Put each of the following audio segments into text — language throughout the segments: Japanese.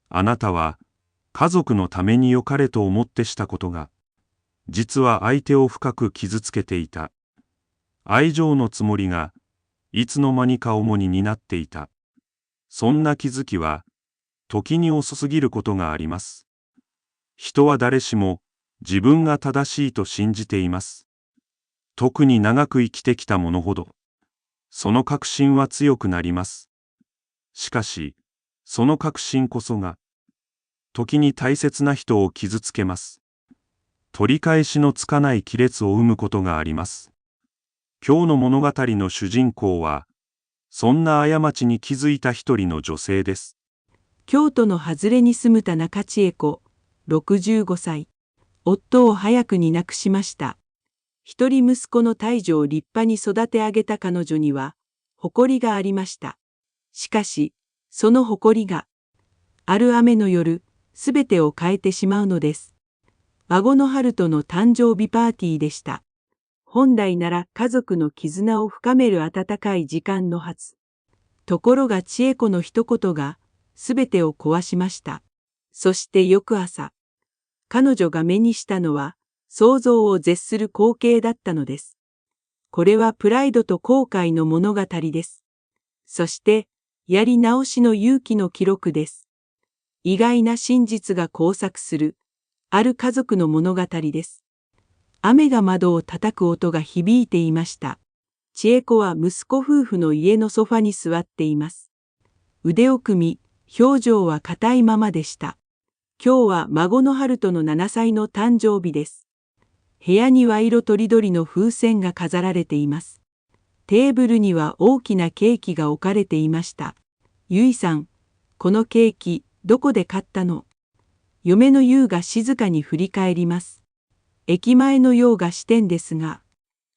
あなたは家族のために良かれと思ってしたことが、実は相手を深く傷つけていた。愛情のつもりがいつの間にか重荷になっていた。そんな気づきは時に遅すぎることがあります。人は誰しも自分が正しいと信じています。特に長く生きてきた者ほど、その確信は強くなります。しかし、その確信こそが、時に大切な人を傷つけます。取り返しのつかない亀裂を生むことがあります。今日の物語の主人公は、そんな過ちに気づいた一人の女性です。京都の外れに住む田中千恵子、65歳。夫を早くに亡くしました。一人息子の大女を立派に育て上げた彼女には、誇りがありました。しかし、その誇りが、ある雨の夜、すべてを変えてしまうのです。孫の春人の誕生日パーティーでした。本来なら家族の絆を深める温かい時間のはず。ところが千恵子の一言が、すべてを壊しました。そして翌朝、彼女が目にしたのは、想像を絶する光景だったのです。これはプライドと後悔の物語です。そして、やり直しの勇気の記録です。意外な真実が交錯する、ある家族の物語です。雨が窓を叩く音が響いていました。千恵子は息子夫婦の家のソファに座っています。腕を組み、表情は硬いままでした。今日は孫の春人の7歳の誕生日です。部屋には色とりどりの風船が飾られています。テーブルには大きなケーキが置かれていました。ゆいさん、このケーキ、どこで買ったの？嫁のゆうが静かに振り返ります。駅前のようが支店ですが。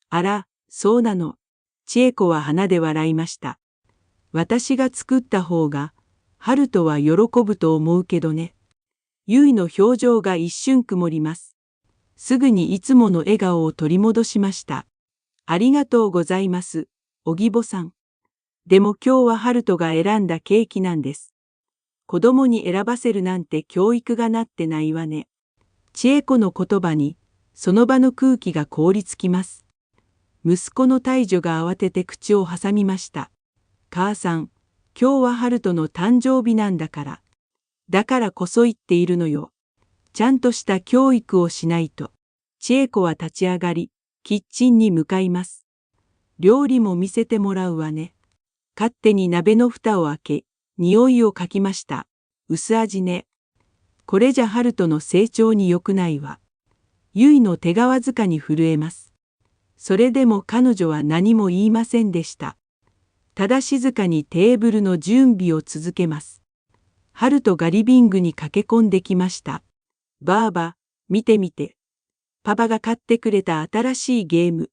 あら、そうなの。千恵子は鼻で笑いました。私が作った方が、春人は喜ぶと思うけどね。ゆいの表情が一瞬曇ります。すぐにいつもの笑顔を取り戻しました。ありがとうございます、おぎぼさん。でも今日は春人が選んだケーキなんです。子供に選ばせるなんて教育がなってないわね。千恵子の言葉に、その場の空気が凍りつきます。息子の大女が慌てて口を挟みました。母さん、今日は春人の誕生日なんだから。だからこそ言っているのよ。ちゃんとした教育をしないと。千恵子は立ち上がり、キッチンに向かいます。料理も見せてもらうわね。勝手に鍋の蓋を開け、匂いをかきました。薄味ね。これじゃ春人の成長に良くないわ。ゆいの手がわずかに震えます。それでも彼女は何も言いませんでした。ただ静かにテーブルの準備を続けます。春人がリビングに駆け込んできました。ばあば、見てみて。パパが買ってくれた新しいゲーム。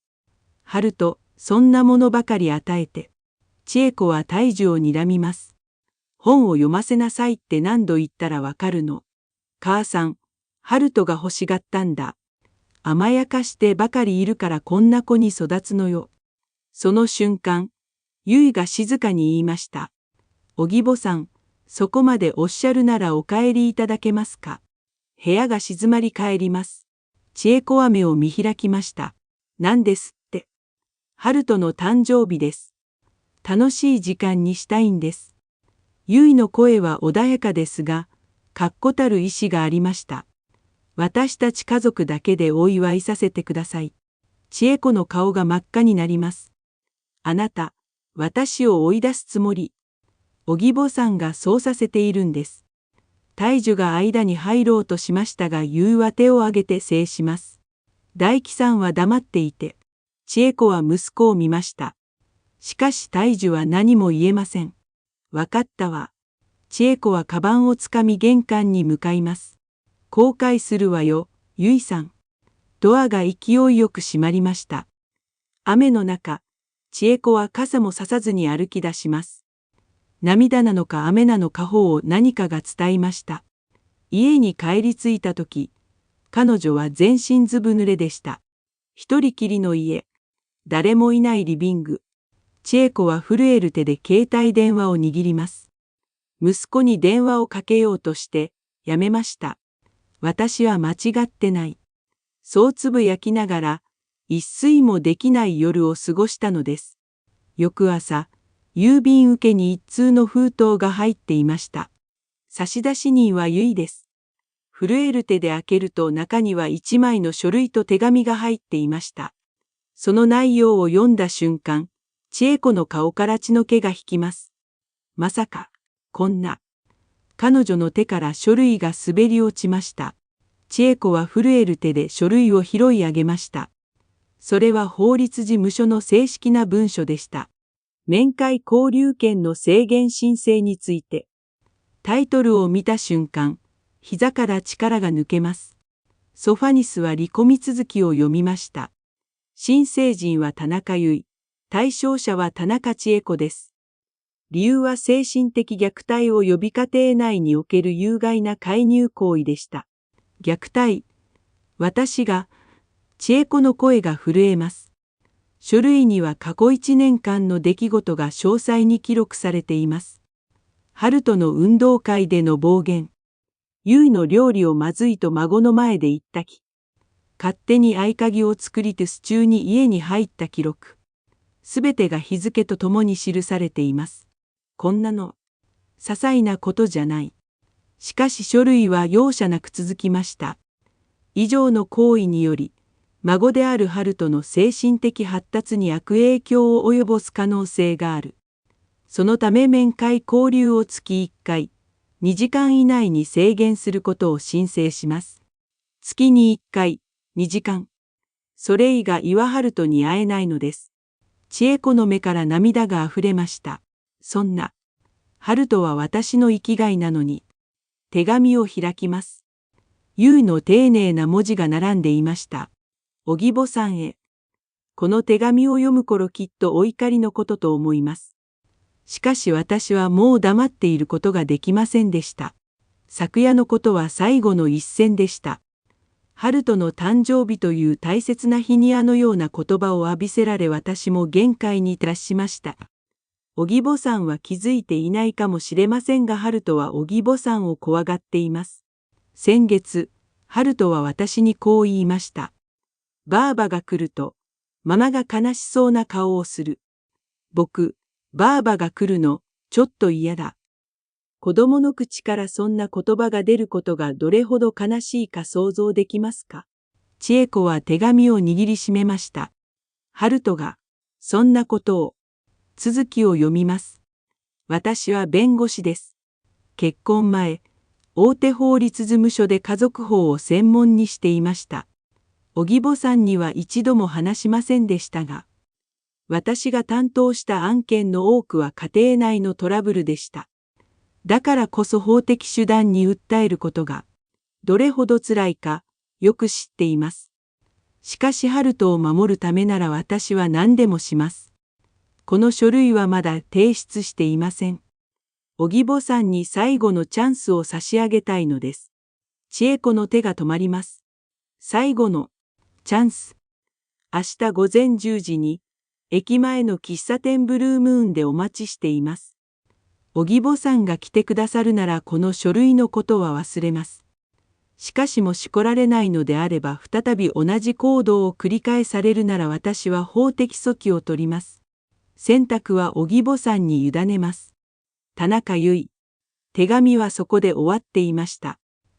春人、そんなものばかり与えて。千恵子は大樹を睨みます。本を読ませなさいって何度言ったらわかるの。母さん、春人が欲しがったんだ。甘やかしてばかりいるからこんな子に育つのよ。その瞬間、ゆいが静かに言いました。おぎぼさん、そこまでおっしゃるならお帰りいただけますか。部屋が静まり返ります。千恵子は目を見開きました。何ですって。春人の誕生日です。楽しい時間にしたいんです。ゆいの声は穏やかですが、確固たる意志がありました。私たち家族だけでお祝いさせてください。千恵子の顔が真っ赤になります。あなた、私を追い出すつもり。おぎぼさんがそうさせているんです。大樹が間に入ろうとしましたが、ゆうは手を挙げて制します。大樹さんは黙っていて、千恵子は息子を見ました。しかし大樹は何も言えません。わかったわ。千恵子はカバンをつかみ玄関に向かいます。後悔するわよ、ゆいさん。ドアが勢いよく閉まりました。雨の中、千恵子は傘もささずに歩き出します。涙なのか雨なのか方を何かが伝えました。家に帰り着いたとき、彼女は全身ずぶ濡れでした。一人きりの家、誰もいないリビング。千恵子は震える手で携帯電話を握ります。息子に電話をかけようとして、やめました。私は間違ってない。そうつぶやきながら、一睡もできない夜を過ごしたのです。翌朝、郵便受けに一通の封筒が入っていました。差出人はゆいです。震える手で開けると中には一枚の書類と手紙が入っていました。その内容を読んだ瞬間、千恵子の顔から血の気が引きます。まさか、こんな。彼女の手から書類が滑り落ちました。千恵子は震える手で書類を拾い上げました。それは法律事務所の正式な文書でした。面会交流権の制限申請について。タイトルを見た瞬間、膝から力が抜けます。ソファに座り込み続きを読みました。申請人は田中由衣、対象者は田中千恵子です。理由は精神的虐待を予備家庭内における有害な介入行為でした。虐待。私が、千恵子の声が震えます。書類には過去1年間の出来事が詳細に記録されています。春との運動会での暴言。ゆいの料理をまずいと孫の前で言ったき。勝手に合鍵を作り留守中に家に入った記録。すべてが日付とともに記されています。こんなの、些細なことじゃない。しかし書類は容赦なく続きました。以上の行為により、孫である春との精神的発達に悪影響を及ぼす可能性がある。そのため面会交流を月1回、2時間以内に制限することを申請します。月に1回、2時間。それ以外は春とに会えないのです。千恵子の目から涙があふれました。そんな。春とは私の生きがいなのに。手紙を開きます。ゆいの丁寧な文字が並んでいました。お義母さんへ。この手紙を読む頃きっとお怒りのことと思います。しかし私はもう黙っていることができませんでした。昨夜のことは最後の一戦でした。春との誕生日という大切な日にあのような言葉を浴びせられ私も限界に達しました。お義母さんは気づいていないかもしれませんが春とはお義母さんを怖がっています。先月、春とは私にこう言いました。ばあばが来ると、ママが悲しそうな顔をする。僕、ばあばが来るの、ちょっと嫌だ。子供の口からそんな言葉が出ることがどれほど悲しいか想像できますか。千恵子は手紙を握りしめました。春とが、そんなことを、続きを読みます。私は弁護士です。結婚前、大手法律事務所で家族法を専門にしていました。お義母さんには一度も話しませんでしたが、私が担当した案件の多くは家庭内のトラブルでした。だからこそ法的手段に訴えることが、どれほど辛いか、よく知っています。しかし春人を守るためなら私は何でもします。この書類はまだ提出していません。お義母さんに最後のチャンスを差し上げたいのです。千恵子の手が止まります。最後のチャンス。明日午前10時に、駅前の喫茶店ブルームーンでお待ちしています。お義母さんが来てくださるならこの書類のことは忘れます。しかしもし来られないのであれば再び同じ行動を繰り返されるなら私は法的措置を取ります。選択はお義母さんに委ねます。田中由衣。手紙はそこで終わっていました。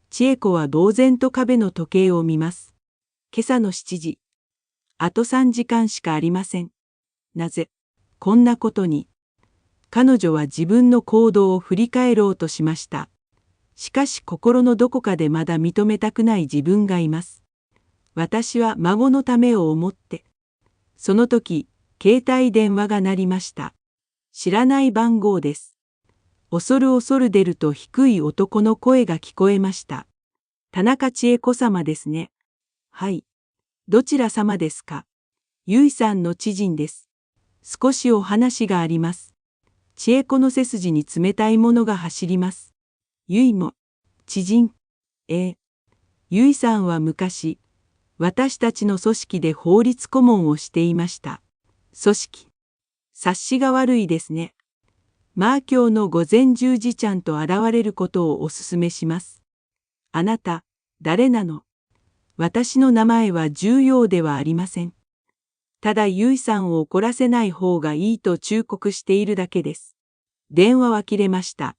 千恵子は呆然と壁の時計を見ます。今朝の7時。あと3時間しかありません。なぜ、こんなことに。彼女は自分の行動を振り返ろうとしました。しかし心のどこかでまだ認めたくない自分がいます。私は孫のためを思って。その時、携帯電話が鳴りました。知らない番号です。恐る恐る出ると低い男の声が聞こえました。田中千恵子様ですね。はい。どちら様ですか。由衣さんの知人です。少しお話があります。千恵子の背筋に冷たいものが走ります。由衣も、知人。由衣さんは昔、私たちの組織で法律顧問をしていました。組織。察しが悪いですね。マー教の午前10時ちゃんと現れることをお勧めします。あなた、誰なの？私の名前は重要ではありません。ただゆいさんを怒らせない方がいいと忠告しているだけです。電話は切れました。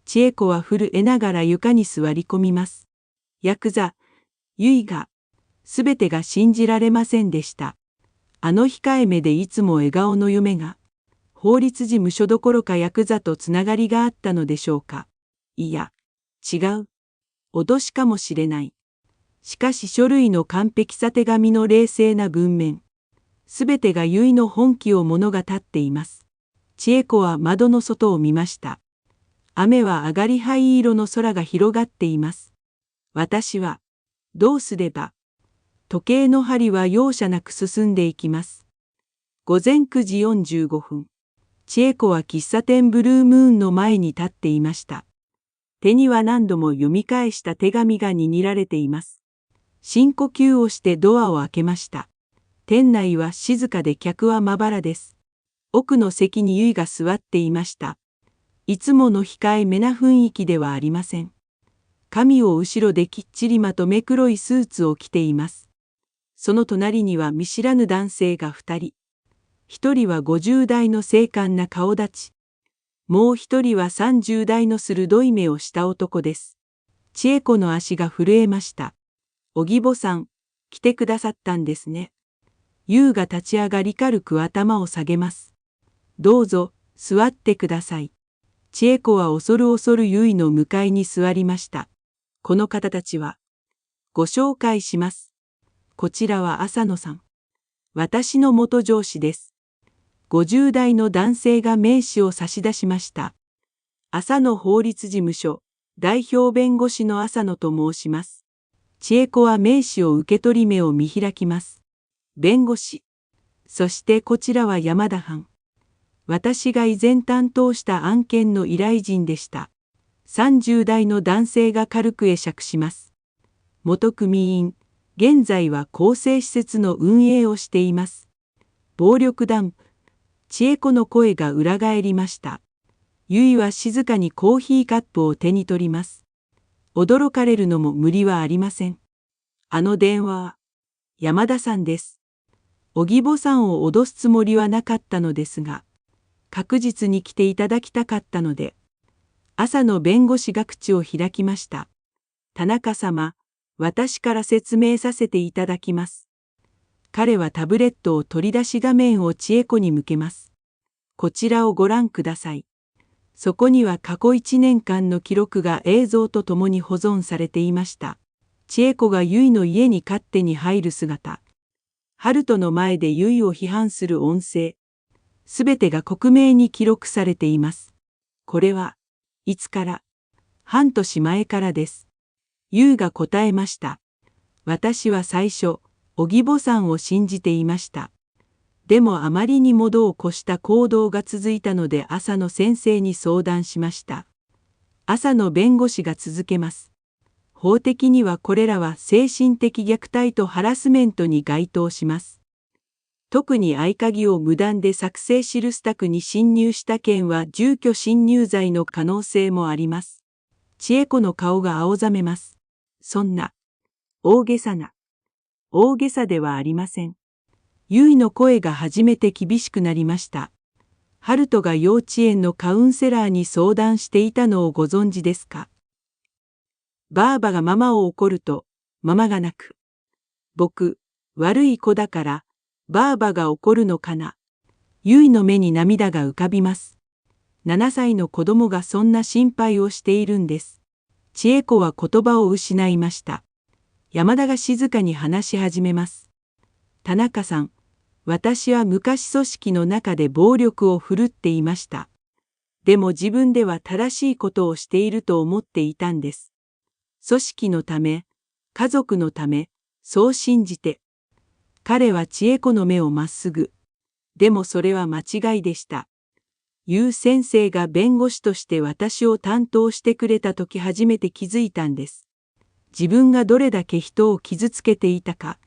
千恵子は震えながら床に座り込みます。ヤクザ、ゆいが、すべてが信じられませんでした。あの控えめでいつも笑顔の嫁が、法律事務所どころかヤクザとつながりがあったのでしょうか。いや、違う。脅しかもしれない。しかし書類の完璧さ手紙の冷静な文面。すべてが結の本気を物語っています。千恵子は窓の外を見ました。雨は上がり灰色の空が広がっています。私は、どうすれば。時計の針は容赦なく進んでいきます。午前9時45分。千恵子は喫茶店ブルームーンの前に立っていました。手には何度も読み返した手紙が握られています。深呼吸をしてドアを開けました。店内は静かで客はまばらです。奥の席にゆいが座っていました。いつもの控えめな雰囲気ではありません。髪を後ろできっちりまとめ黒いスーツを着ています。その隣には見知らぬ男性が2人。1人は50代の精悍な顔立ち。もう1人は30代の鋭い目をした男です。千恵子の足が震えました。荻保さん、来てくださったんですね。優が立ち上がり軽く頭を下げます。どうぞ、座ってください。千恵子は恐る恐る優の向かいに座りました。この方たちは、ご紹介します。こちらは浅野さん。私の元上司です。50代の男性が名刺を差し出しました。浅野法律事務所、代表弁護士の浅野と申します。千恵子は名刺を受け取り目を見開きます。弁護士。そしてこちらは山田藩。私が以前担当した案件の依頼人でした。30代の男性が軽く会釈します。元組員、現在は更生施設の運営をしています。暴力団、千恵子の声が裏返りました。ゆいは静かにコーヒーカップを手に取ります。驚かれるのも無理はありません。あの電話は、山田さんです。荻保さんを脅すつもりはなかったのですが、確実に来ていただきたかったので、朝の弁護士が口を開きました。田中様、私から説明させていただきます。彼はタブレットを取り出し画面を千恵子に向けます。こちらをご覧ください。そこには過去1年間の記録が映像とともに保存されていました。千恵子がゆいの家に勝手に入る姿。春人の前でゆいを批判する音声。すべてが克明に記録されています。これは、いつから？半年前からです。ゆいが答えました。私は最初、荻保さんを信じていました。でもあまりにも度を越した行動が続いたので朝野先生に相談しました。朝野弁護士が続けます。法的にはこれらは精神的虐待とハラスメントに該当します。特に合鍵を無断で作成記す宅に侵入した件は住居侵入罪の可能性もあります。千恵子の顔が青ざめます。そんな、大げさな。大げさではありません。ゆいの声が初めて厳しくなりました。春人が幼稚園のカウンセラーに相談していたのをご存知ですか？ばあばがママを怒ると、ママが泣く。僕、悪い子だから、ばあばが怒るのかな。ゆいの目に涙が浮かびます。7歳の子供がそんな心配をしているんです。千恵子は言葉を失いました。山田が静かに話し始めます。田中さん、私は昔組織の中で暴力を振るっていました。でも自分では正しいことをしていると思っていたんです。組織のため、家族のため、そう信じて。彼は千恵子の目をまっすぐ。でもそれは間違いでした。ゆう先生が弁護士として私を担当してくれたとき初めて気づいたんです。自分がどれだけ人を傷つけていたか。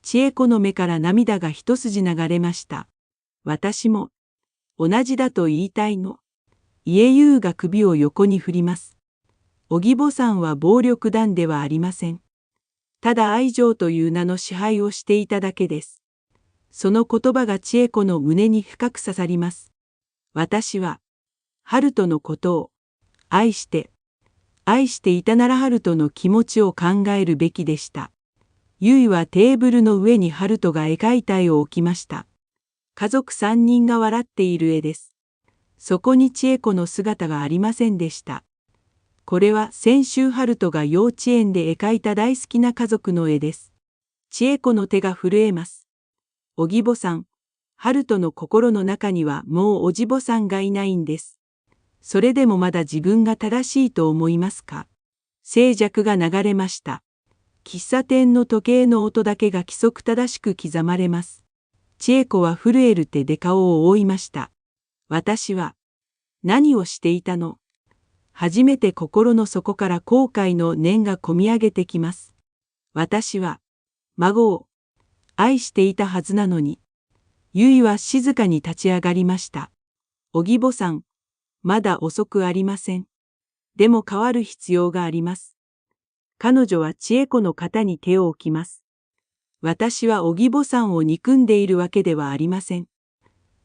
千恵子の目から涙が一筋流れました。私も、同じだと言いたいの。家優が首を横に振ります。お義母さんは暴力団ではありません。ただ愛情という名の支配をしていただけです。その言葉が千恵子の胸に深く刺さります。私は、春人のことを、愛していたなら春人の気持ちを考えるべきでした。ゆいはテーブルの上に春人が描いた絵を置きました。家族3人が笑っている絵です。そこに千恵子の姿がありませんでした。これは先週春人が幼稚園で描いた大好きな家族の絵です。千恵子の手が震えます。お義母さん、春人の心の中にはもうおじぼさんがいないんです。それでもまだ自分が正しいと思いますか？静寂が流れました。喫茶店の時計の音だけが規則正しく刻まれます。千恵子は震える手で顔を覆いました。私は、何をしていたの？初めて心の底から後悔の念がこみ上げてきます。私は、孫を愛していたはずなのに。ゆいは静かに立ち上がりました。お義母さん、まだ遅くありません。でも変わる必要があります。彼女は千恵子の肩に手を置きます。私はお義母さんを憎んでいるわけではありません。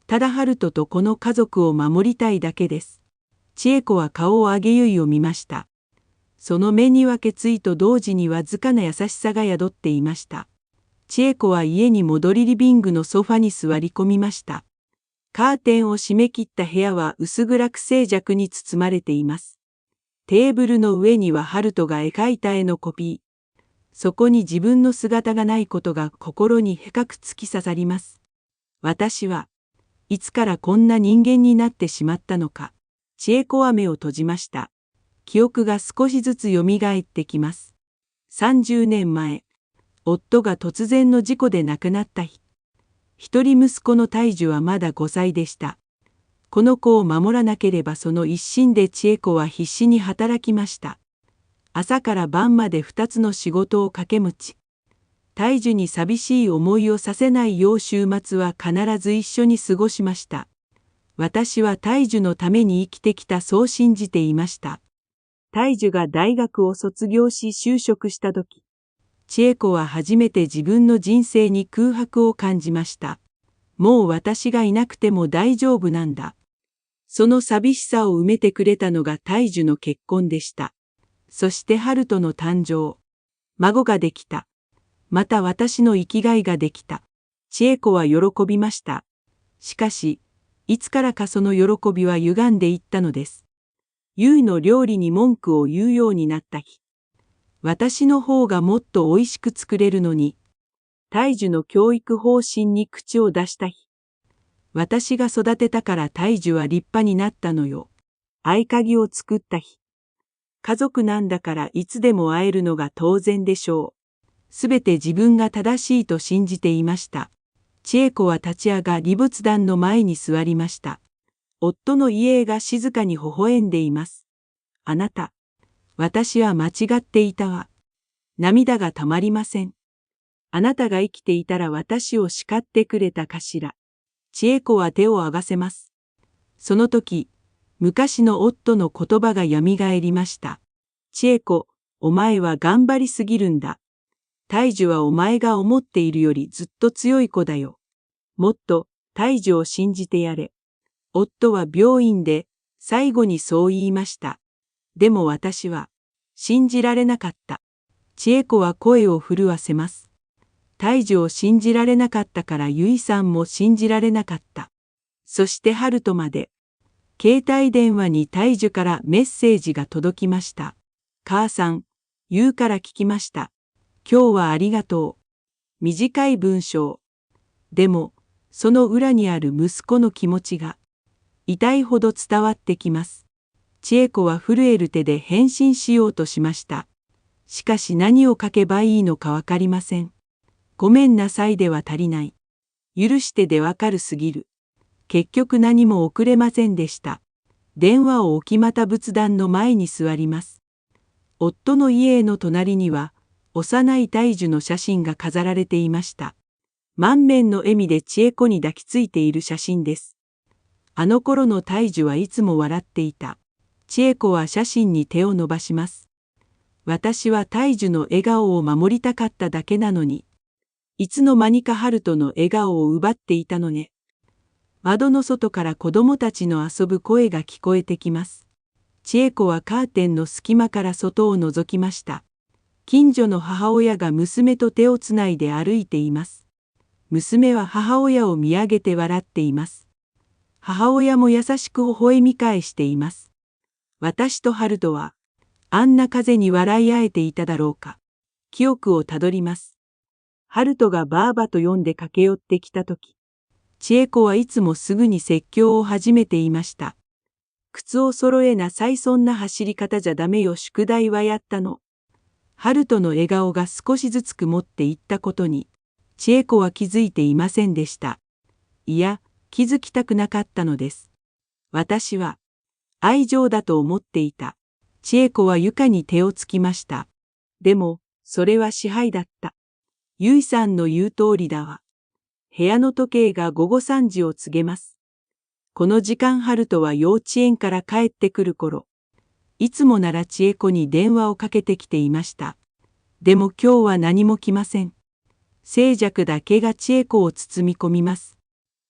ただ春人とこの家族を守りたいだけです。千恵子は顔を上げゆいを見ました。その目には決意と同時にわずかな優しさが宿っていました。千恵子は家に戻りリビングのソファに座り込みました。カーテンを閉め切った部屋は薄暗く静寂に包まれています。テーブルの上には春人が描いた絵のコピー。そこに自分の姿がないことが心に深く突き刺さります。私はいつからこんな人間になってしまったのか。千恵子は目を閉じました。記憶が少しずつよみがえってきます。30年前、夫が突然の事故で亡くなった日。一人息子の大樹はまだ5歳でした。この子を守らなければその一心で千恵子は必死に働きました。朝から晩まで2つの仕事を掛け持ち。大樹に寂しい思いをさせないよう週末は必ず一緒に過ごしました。私は大樹のために生きてきたそう信じていました。大樹が大学を卒業し就職した時、千恵子は初めて自分の人生に空白を感じました。もう私がいなくても大丈夫なんだ。その寂しさを埋めてくれたのが大樹の結婚でした。そして春人の誕生。孫ができた。また私の生きがいができた。千恵子は喜びました。しかし、いつからかその喜びは歪んでいったのです。ゆいの料理に文句を言うようになった日。私の方がもっと美味しく作れるのに。大樹の教育方針に口を出した日。私が育てたから大樹は立派になったのよ。合鍵を作った日。家族なんだからいつでも会えるのが当然でしょう。すべて自分が正しいと信じていました。千恵子は立ち上がり仏壇の前に座りました。夫の遺影が静かに微笑んでいます。あなた、私は間違っていたわ。涙がたまりません。あなたが生きていたら私を叱ってくれたかしら。千恵子は手をあがせます。その時、昔の夫の言葉がよみがえりました。千恵子、お前は頑張りすぎるんだ。大樹はお前が思っているよりずっと強い子だよ。もっと大樹を信じてやれ。夫は病院で最後にそう言いました。でも私は信じられなかった。千恵子は声を震わせます。大樹を信じられなかったからゆいさんも信じられなかった。そして春人まで。携帯電話に大樹からメッセージが届きました。母さん、ゆうから聞きました。今日はありがとう。短い文章。でも、その裏にある息子の気持ちが痛いほど伝わってきます。千恵子は震える手で返信しようとしました。しかし何を書けばいいのかわかりません。ごめんなさいでは足りない。許してでわかるすぎる。結局何も送れませんでした。電話を置きまた仏壇の前に座ります。夫の家の隣には幼い大樹の写真が飾られていました。満面の笑みで千恵子に抱きついている写真です。あの頃の大樹はいつも笑っていた。千恵子は写真に手を伸ばします。私は大樹の笑顔を守りたかっただけなのに、いつの間にか春人の笑顔を奪っていたのね。窓の外から子供たちの遊ぶ声が聞こえてきます。千恵子はカーテンの隙間から外を覗きました。近所の母親が娘と手をつないで歩いています。娘は母親を見上げて笑っています。母親も優しく微笑み返しています。私と春人は、あんな風に笑い合えていただろうか。記憶をたどります。春人がばあばと呼んで駆け寄ってきたとき、千恵子はいつもすぐに説教を始めていました。靴を揃えなさい、そんな走り方じゃダメよ、宿題はやったの。春人の笑顔が少しずつ曇っていったことに、千恵子は気づいていませんでした。いや、気づきたくなかったのです。私は、愛情だと思っていた。千恵子は床に手をつきました。でも、それは支配だった。ゆいさんの言う通りだわ。部屋の時計が午後3時を告げます。この時間春人は幼稚園から帰ってくる頃、いつもなら千恵子に電話をかけてきていました。でも今日は何も来ません。静寂だけが千恵子を包み込みます。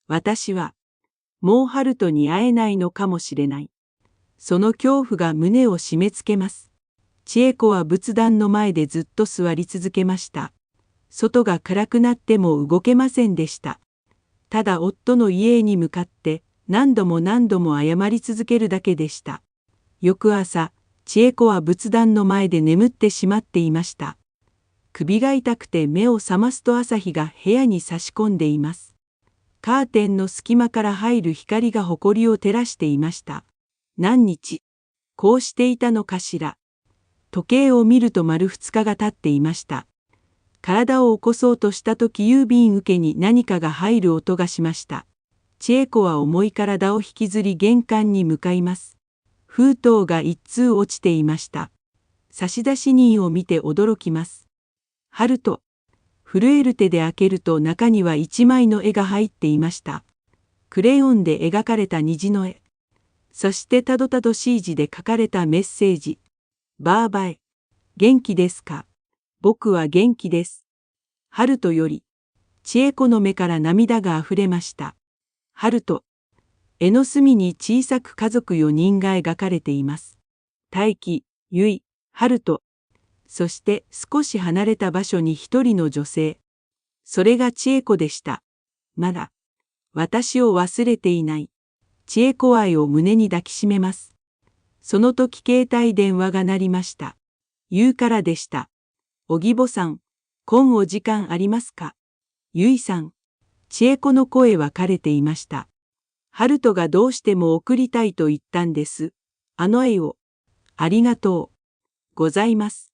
私は、もう春人に会えないのかもしれない。その恐怖が胸を締め付けます。千恵子は仏壇の前でずっと座り続けました。外が暗くなっても動けませんでした。ただ夫の家に向かって何度も何度も謝り続けるだけでした。翌朝、千恵子は仏壇の前で眠ってしまっていました。首が痛くて目を覚ますと朝日が部屋に差し込んでいます。カーテンの隙間から入る光が埃を照らしていました。何日、こうしていたのかしら。時計を見ると丸2日が経っていました。体を起こそうとしたとき郵便受けに何かが入る音がしました。千恵子は重い体を引きずり玄関に向かいます。封筒が一通落ちていました。差出人を見て驚きます。春人。震える手で開けると中には一枚の絵が入っていました。クレヨンで描かれた虹の絵。そしてたどたどしい字で書かれたメッセージ。ばあばへ。元気ですか？僕は元気です。春人より、千恵子の目から涙があふれました。春人。絵の隅に小さく家族4人が描かれています。大輝、ゆい、春人。そして少し離れた場所に一人の女性。それが千恵子でした。まだ、私を忘れていない。千恵子愛を胸に抱きしめます。その時携帯電話が鳴りました。ゆうからでした。おぎぼさん、今お時間ありますか？ゆいさん。千恵子の声は枯れていました。春人がどうしても送りたいと言ったんです。あの絵を。ありがとう。ございます。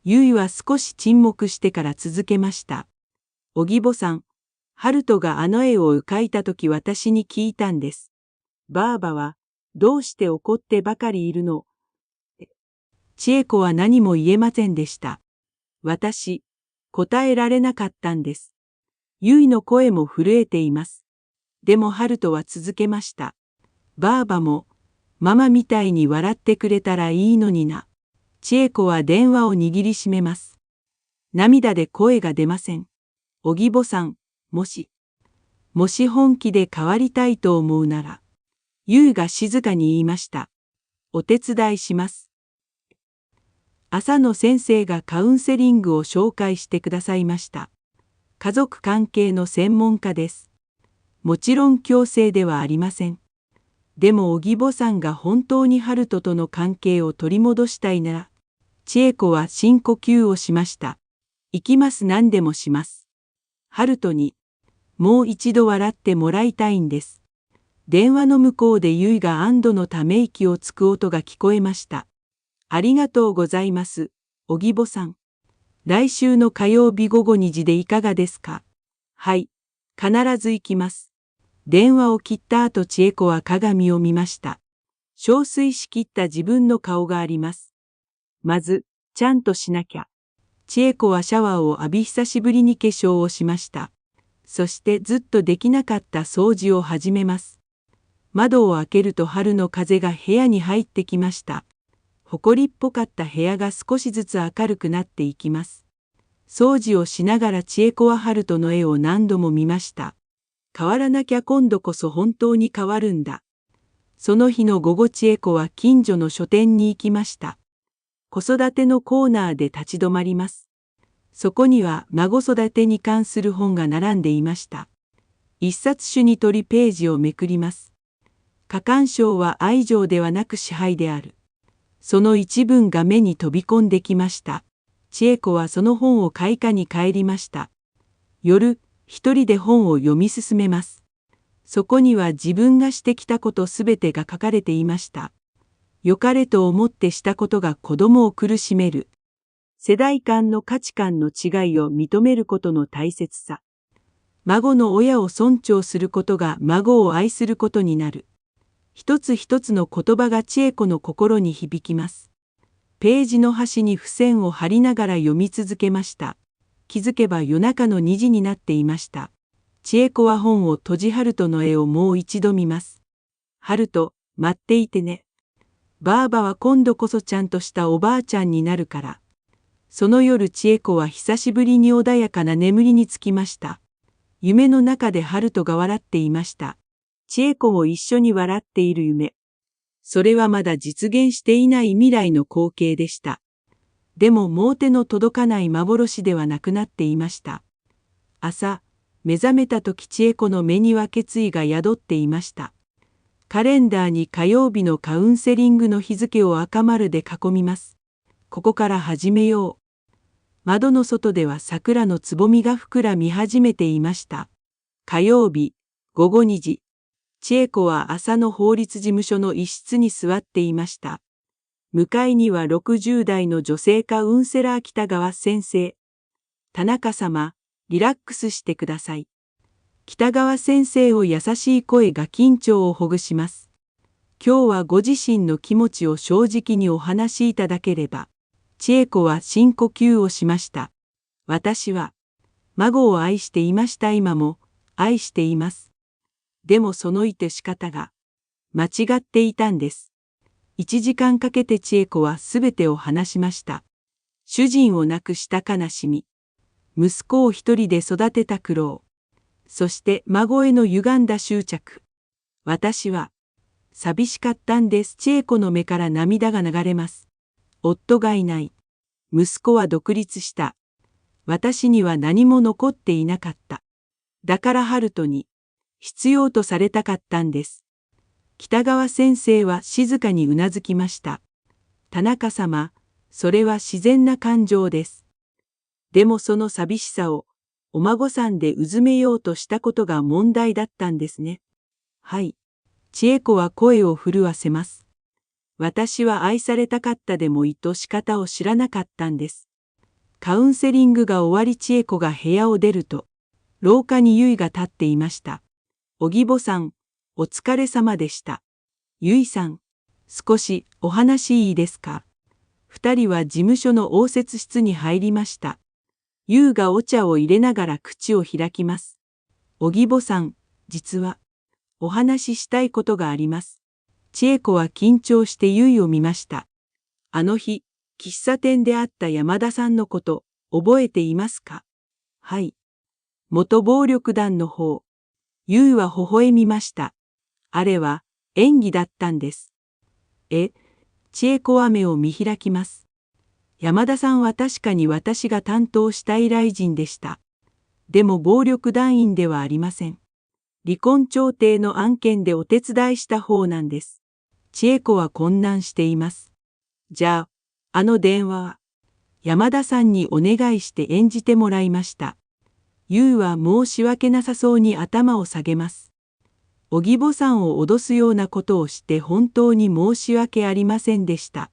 ゆいは少し沈黙してから続けました。おぎぼさん、春人があの絵を描いたとき私に聞いたんです。ばあばは、どうして怒ってばかりいるの？千恵子は何も言えませんでした。私、答えられなかったんです。ゆいの声も震えています。でも春人は続けました。ばあばも、ママみたいに笑ってくれたらいいのにな。千恵子は電話を握りしめます。涙で声が出ません。おぎぼさん、もし本気で変わりたいと思うなら、ゆいが静かに言いました。お手伝いします。朝の先生がカウンセリングを紹介してくださいました。家族関係の専門家です。もちろん強制ではありません。でもおぎぼさんが本当に春人との関係を取り戻したいなら、千恵子は深呼吸をしました。行きます、何でもします。春人に、もう一度笑ってもらいたいんです。電話の向こうでゆいが安堵のため息をつく音が聞こえました。ありがとうございます、おぎぼさん。来週の火曜日午後2時でいかがですか？はい、必ず行きます。電話を切った後千恵子は鏡を見ました。憔悴しきった自分の顔があります。まず、ちゃんとしなきゃ。千恵子はシャワーを浴び久しぶりに化粧をしました。そしてずっとできなかった掃除を始めます。窓を開けると春の風が部屋に入ってきました。埃っぽかった部屋が少しずつ明るくなっていきます。掃除をしながら千恵子は春人の絵を何度も見ました。変わらなきゃ今度こそ本当に変わるんだ。その日の午後千恵子は近所の書店に行きました。子育てのコーナーで立ち止まります。そこには孫育てに関する本が並んでいました。一冊種に取りページをめくります。過干渉は愛情ではなく支配である。その一文が目に飛び込んできました。千恵子はその本を開花に帰りました。夜、一人で本を読み進めます。そこには自分がしてきたことすべてが書かれていました。良かれと思ってしたことが子供を苦しめる。世代間の価値観の違いを認めることの大切さ。孫の親を尊重することが孫を愛することになる。一つ一つの言葉が千恵子の心に響きます。ページの端に付箋を貼りながら読み続けました。気づけば夜中の2時になっていました。千恵子は本を閉じ春人の絵をもう一度見ます。春人、待っていてね。ばあばは今度こそちゃんとしたおばあちゃんになるから。その夜千恵子は久しぶりに穏やかな眠りにつきました。夢の中で春人が笑っていました。千恵子も一緒に笑っている夢。それはまだ実現していない未来の光景でした。でももう手の届かない幻ではなくなっていました。朝、目覚めた時千恵子の目には決意が宿っていました。カレンダーに火曜日のカウンセリングの日付を赤丸で囲みます。ここから始めよう。窓の外では桜のつぼみが膨らみ始めていました。火曜日、午後2時。千恵子は朝の法律事務所の一室に座っていました。向かいには60代の女性カウンセラー北川先生。田中様、リラックスしてください。北川先生を優しい声が緊張をほぐします。今日はご自身の気持ちを正直にお話しいただければ。千恵子は深呼吸をしました。私は、孫を愛していました今も、愛しています。でもその致し方が、間違っていたんです。1時間かけて千恵子はすべてを話しました。主人を亡くした悲しみ、息子を一人で育てた苦労、そして孫への歪んだ執着。私は、寂しかったんです。千恵子の目から涙が流れます。夫がいない。息子は独立した。私には何も残っていなかった。だから春人に、必要とされたかったんです。北川先生は静かにうなずきました。田中様、それは自然な感情です。でもその寂しさを、お孫さんでうずめようとしたことが問題だったんですね。はい。千恵子は声を震わせます。私は愛されたかったでも致し方を知らなかったんです。カウンセリングが終わり千恵子が部屋を出ると、廊下に結が立っていました。お義母さん、お疲れ様でした。結さん、少しお話いいですか。二人は事務所の応接室に入りました。結がお茶を入れながら口を開きます。お義母さん、実は、お話ししたいことがあります。千恵子は緊張して結を見ました。あの日、喫茶店で会った山田さんのこと、覚えていますか。はい。元暴力団の方。結は微笑みました。あれは演技だったんです。千恵子は目を見開きます。山田さんは確かに私が担当した依頼人でした。でも暴力団員ではありません。離婚調停の案件でお手伝いした方なんです。千恵子は混乱しています。じゃあ、あの電話は、山田さんにお願いして演じてもらいました。結は申し訳なさそうに頭を下げます。お義母さんを脅すようなことをして本当に申し訳ありませんでした。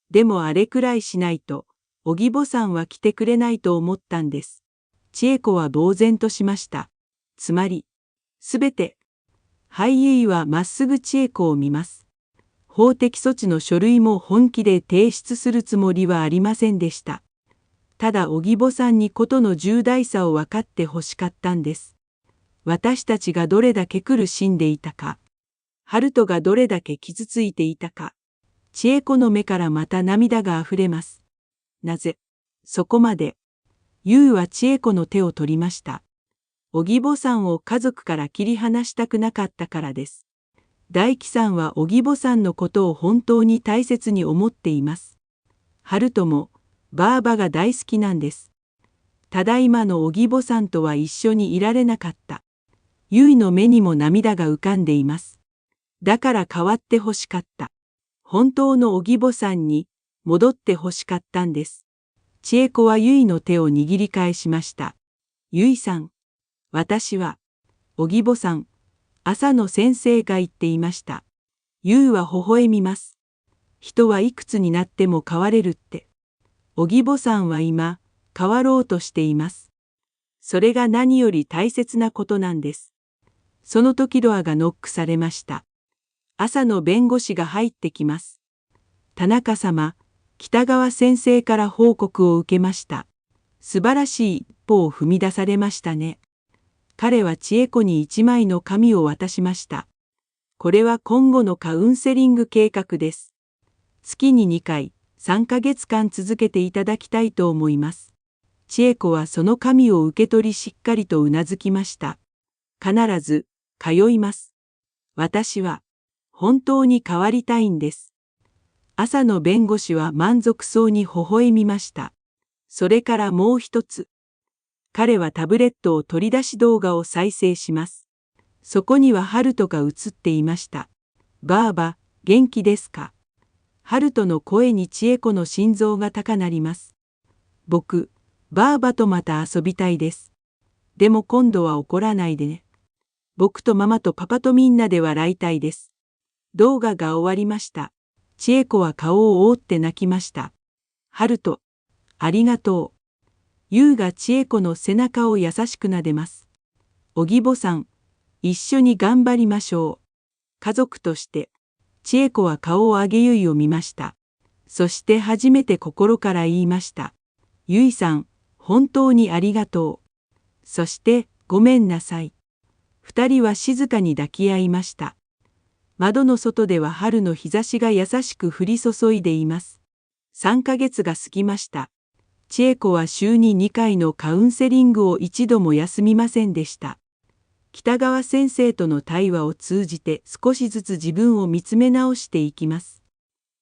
でもあれくらいしないと、お義母さんは来てくれないと思ったんです。千恵子は呆然としました。つまり、すべて。結はまっすぐ千恵子を見ます。法的措置の書類も本気で提出するつもりはありませんでした。ただお義母さんにことの重大さを分かってほしかったんです。私たちがどれだけ苦しんでいたか。ハルトがどれだけ傷ついていたか。千恵子の目からまた涙があふれます。なぜ、そこまで。ゆうは千恵子の手を取りました。荻母さんを家族から切り離したくなかったからです。大樹さんは荻母さんのことを本当に大切に思っています。ハルトも、ばあばが大好きなんです。ただいまの荻母さんとは一緒にいられなかった。ゆいの目にも涙が浮かんでいます。だから変わってほしかった。本当の荻母さんに戻ってほしかったんです。千恵子はゆいの手を握り返しました。ゆいさん、私は、荻母さん、朝の先生が言っていました。ゆうは微笑みます。人はいくつになっても変われるって。荻母さんは今、変わろうとしています。それが何より大切なことなんです。その時ドアがノックされました。朝の弁護士が入ってきます。田中様、北川先生から報告を受けました。素晴らしい一歩を踏み出されましたね。彼は千恵子に一枚の紙を渡しました。これは今後のカウンセリング計画です。月に2回、3ヶ月間続けていただきたいと思います。千恵子はその紙を受け取りしっかりとうなずきました。必ず、通います。私は、本当に変わりたいんです。朝の弁護士は満足そうに微笑みました。それからもう一つ。彼はタブレットを取り出し動画を再生します。そこにはハルトが映っていました。ばあば、元気ですか？ハルトの声に千恵子の心臓が高鳴ります。僕、ばあばとまた遊びたいです。でも今度は怒らないでね。僕とママとパパとみんなで笑いたいです。動画が終わりました。千恵子は顔を覆って泣きました。ハルト、ありがとう。ゆうが千恵子の背中を優しく撫でます。荻母さん、一緒に頑張りましょう。家族として、千恵子は顔を上げゆいを見ました。そして初めて心から言いました。ゆいさん、本当にありがとう。そして、ごめんなさい。二人は静かに抱き合いました。窓の外では春の日差しが優しく降り注いでいます。3ヶ月が過ぎました。千恵子は週に2回のカウンセリングを一度も休みませんでした。北川先生との対話を通じて少しずつ自分を見つめ直していきます。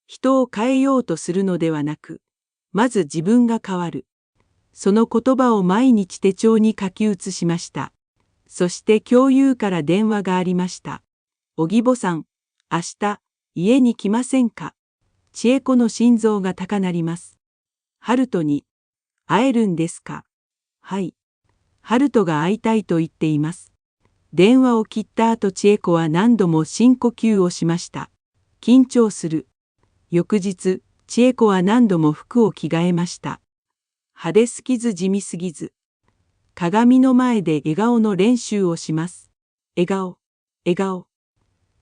人を変えようとするのではなく、まず自分が変わる。その言葉を毎日手帳に書き写しました。そして共有から電話がありました。荻母さん、明日、家に来ませんか？千恵子の心臓が高鳴ります。ハルトに、会えるんですか？はい。ハルトが会いたいと言っています。電話を切った後千恵子は何度も深呼吸をしました。緊張する。翌日、千恵子は何度も服を着替えました。派手すぎず地味すぎず。鏡の前で笑顔の練習をします。笑顔、笑顔。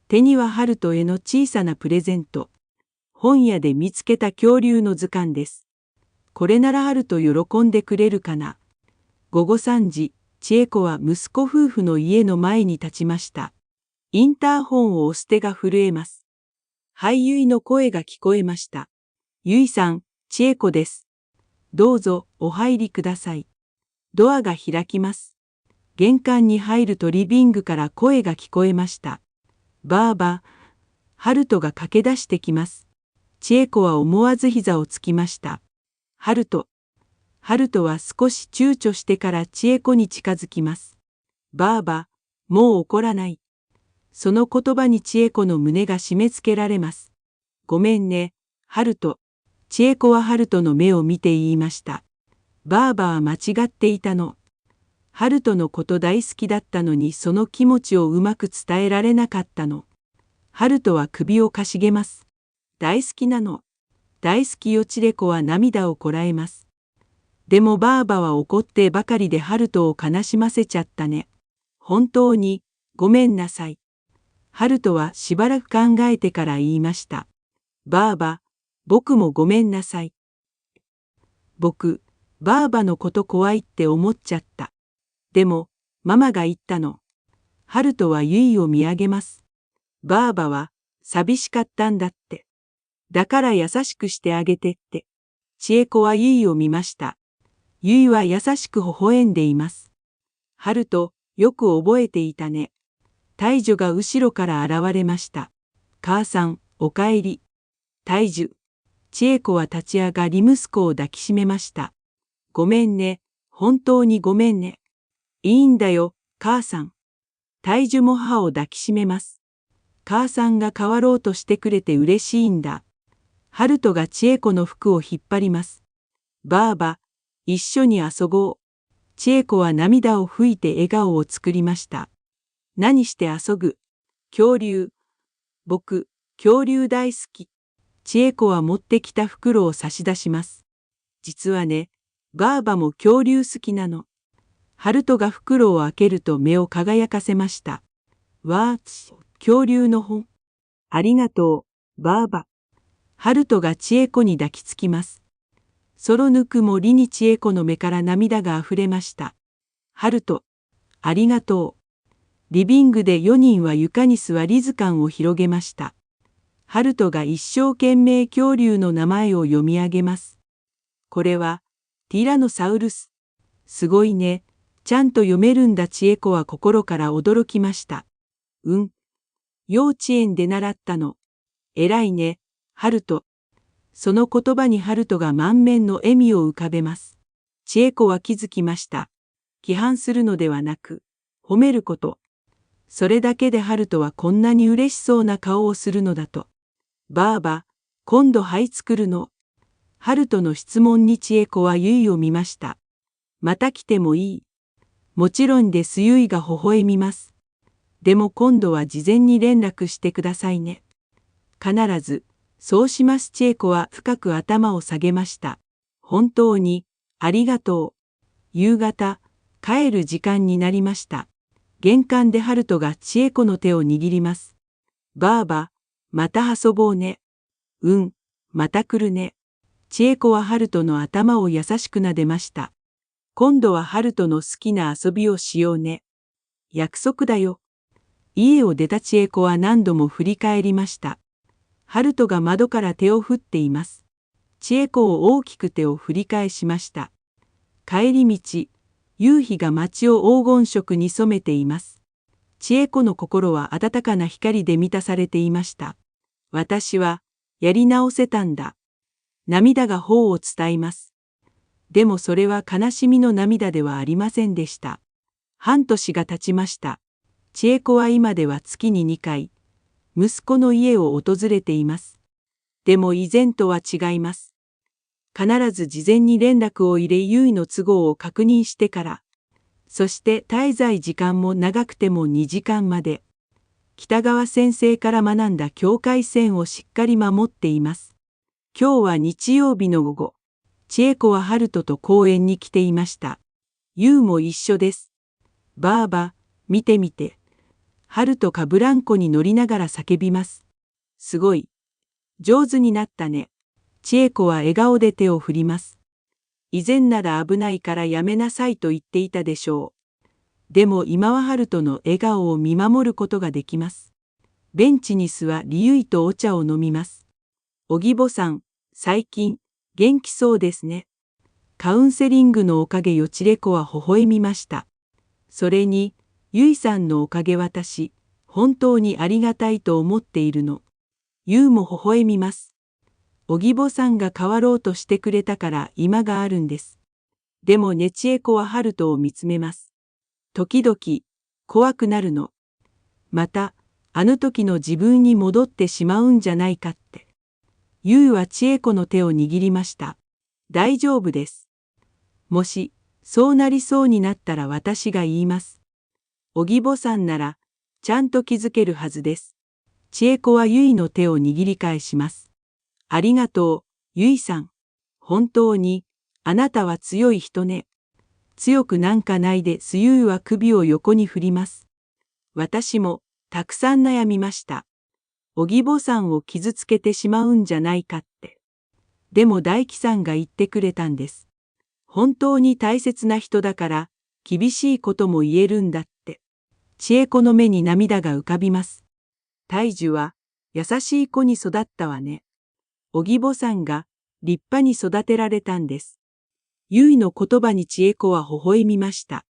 手にはハルトへの小さなプレゼント。本屋で見つけた恐竜の図鑑です。これならハルト喜んでくれるかな。午後3時、千恵子は息子夫婦の家の前に立ちました。インターホンを押す手が震えます。はいゆいの声が聞こえました。ゆいさん、千恵子です。どうぞお入りください。ドアが開きます。玄関に入るとリビングから声が聞こえました。ばあば、ハルトが駆け出してきます。千恵子は思わず膝をつきました。ハルト。ハルトは少し躊躇してから千恵子に近づきます。ばあば、もう怒らない。その言葉に千恵子の胸が締め付けられます。ごめんね、ハルト。千恵子はハルトの目を見て言いました。ばあばは間違っていたの。ハルトのこと大好きだったのにその気持ちをうまく伝えられなかったの。ハルトは首をかしげます。大好きなの。大好きよ千恵子は涙をこらえます。でもばあばは怒ってばかりでハルトを悲しませちゃったね。本当に、ごめんなさい。ハルトはしばらく考えてから言いました。ばあば、僕もごめんなさい。僕、ばあばのこと怖いって思っちゃった。でも、ママが言ったの。ハルトはゆいを見上げます。ばあばは寂しかったんだって。だから優しくしてあげてって。千恵子はゆいを見ました。ゆいは優しく微笑んでいます。春とよく覚えていたね。大樹が後ろから現れました。母さん、おかえり。大樹。千恵子は立ち上がり息子を抱きしめました。ごめんね、本当にごめんね。いいんだよ、母さん。大樹も母を抱きしめます。母さんが変わろうとしてくれて嬉しいんだ。春人が千恵子の服を引っ張ります。ばあば、一緒に遊ぼう。千恵子は涙を拭いて笑顔を作りました。何して遊ぐ？恐竜。僕、恐竜大好き。千恵子は持ってきた袋を差し出します。実はね、ばあばも恐竜好きなの。春人が袋を開けると目を輝かせました。わー、恐竜の本。ありがとう、ばあば。春人が千恵子に抱きつきます。そのぬくもりに千恵子の目から涙があふれました。春人、ありがとう。リビングで4人は床に座り図鑑を広げました。春人が一生懸命恐竜の名前を読み上げます。これは、ティラノサウルス。すごいね。ちゃんと読めるんだ。千恵子は心から驚きました。幼稚園で習ったの。偉いね、春人。その言葉に春人が満面の笑みを浮かべます。千恵子は気づきました。批判するのではなく、褒めること。それだけで春人はこんなに嬉しそうな顔をするのだと。ばあば、今度灰作るの。春人の質問に千恵子はゆいを見ました。また来てもいい。もちろんです。ゆいが微笑みます。でも今度は事前に連絡してくださいね。必ず、そうします。千恵子は深く頭を下げました。本当に、ありがとう。夕方、帰る時間になりました。玄関で春人が千恵子の手を握ります。ばあば、また遊ぼうね。また来るね。千恵子は春人の頭を優しく撫でました。今度は春人の好きな遊びをしようね。約束だよ。家を出た千恵子は何度も振り返りました。春人が窓から手を振っています。千恵子を大きく手を振り返しました。帰り道、夕日が街を黄金色に染めています。千恵子の心は温かな光で満たされていました。私は、やり直せたんだ。涙が頬を伝います。でもそれは悲しみの涙ではありませんでした。半年が経ちました。千恵子は今では月に2回、息子の家を訪れています。でも以前とは違います。必ず事前に連絡を入れゆいの都合を確認してから、そして滞在時間も長くても2時間まで。北川先生から学んだ境界線をしっかり守っています。今日は日曜日の午後、千恵子は春人と公園に来ていました。ゆうも一緒です。ばあば、見てみて。春人がブランコに乗りながら叫びます。すごい。上手になったね。千恵子は笑顔で手を振ります。以前なら危ないからやめなさいと言っていたでしょう。でも今は春人の笑顔を見守ることができます。ベンチに座りゆいとお茶を飲みます。おぎぼさん、最近、元気そうですね。カウンセリングのおかげよ。千恵子は微笑みました。それに、ゆいさんのおかげ私、本当にありがたいと思っているの。ゆうも微笑みます。おぎぼさんが変わろうとしてくれたから今があるんです。でもね。千恵子は春人を見つめます。時々、怖くなるの。また、あの時の自分に戻ってしまうんじゃないかって。ゆうは千恵子の手を握りました。大丈夫です。もし、そうなりそうになったら私が言います。おぎぼさんなら、ちゃんと気づけるはずです。千恵子はゆいの手を握り返します。ありがとう、ゆいさん。本当に、あなたは強い人ね。強くなんかないです。ゆいは首を横に振ります。私も、たくさん悩みました。おぎぼさんを傷つけてしまうんじゃないかって。でも大樹さんが言ってくれたんです。本当に大切な人だから、厳しいことも言えるんだって。千恵子の目に涙が浮かびます。大樹は優しい子に育ったわね。お義母さんが立派に育てられたんです。ゆいの言葉に千恵子は微笑みました。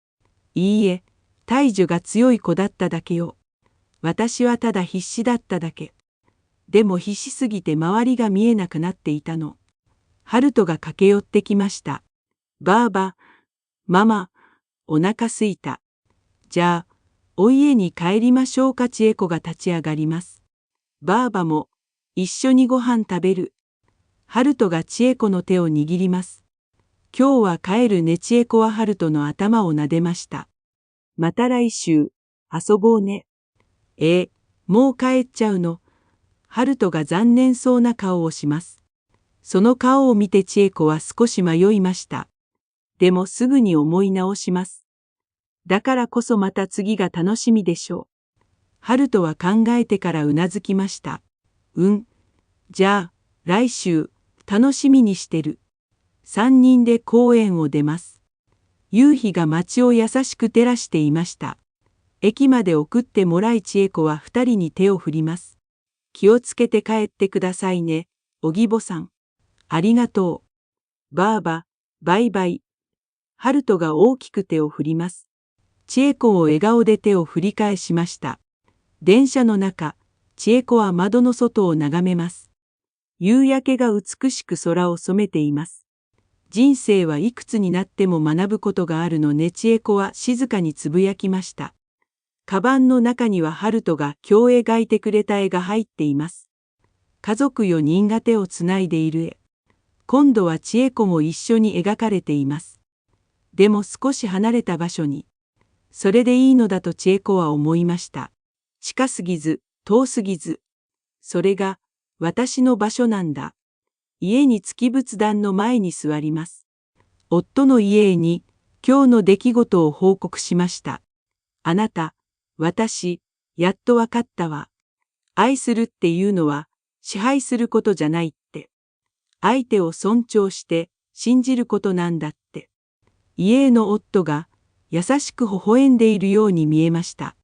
いいえ、大樹が強い子だっただけよ。私はただ必死だっただけ。でも必死すぎて周りが見えなくなっていたの。春人が駆け寄ってきました。ばあば、ママ、お腹すいた。じゃあ、お家に帰りましょうか。千恵子が立ち上がります。ばあばも一緒にご飯食べる。春人が千恵子の手を握ります。今日は帰るね。千恵子は春人の頭を撫でました。また来週、遊ぼうね。もう帰っちゃうの。春人が残念そうな顔をします。その顔を見て千恵子は少し迷いました。でもすぐに思い直します。だからこそまた次が楽しみでしょう。春人は考えてからうなずきました。じゃあ、来週、楽しみにしてる。三人で公園を出ます。夕日が街を優しく照らしていました。駅まで送ってもらい千恵子は二人に手を振ります。気をつけて帰ってくださいね、お義母さん。ありがとう。ばあば、バイバイ。春人が大きく手を振ります。千恵子を笑顔で手を振り返しました。電車の中、千恵子は窓の外を眺めます。夕焼けが美しく空を染めています。人生はいくつになっても学ぶことがあるのね。千恵子は静かにつぶやきました。カバンの中には春人が今日描いてくれた絵が入っています。家族4人が手をつないでいる絵。今度は千恵子も一緒に描かれています。でも少し離れた場所に。それでいいのだと千恵子は思いました。近すぎず、遠すぎず。それが私の場所なんだ。家に付き仏壇の前に座ります。夫の家に今日の出来事を報告しました。あなた、私、やっとわかったわ。愛するっていうのは支配することじゃないって。相手を尊重して信じることなんだって。家の夫が優しく微笑んでいるように見えました。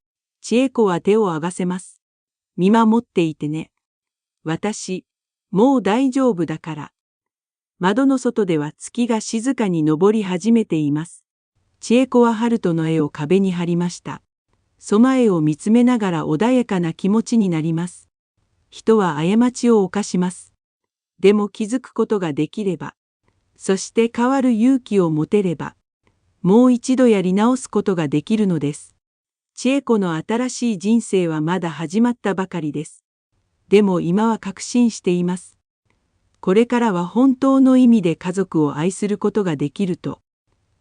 千恵子は手を合わせます。見守っていてね。私、もう大丈夫だから。窓の外では月が静かに昇り始めています。千恵子は春人の絵を壁に貼りました。その絵を見つめながら穏やかな気持ちになります。人は過ちを犯します。でも気づくことができれば、そして変わる勇気を持てれば、もう一度やり直すことができるのです。千恵子の新しい人生はまだ始まったばかりです。でも今は確信しています。これからは本当の意味で家族を愛することができると。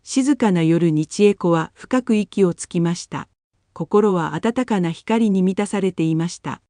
静かな夜に千恵子は深く息をつきました。心は温かな光に満たされていました。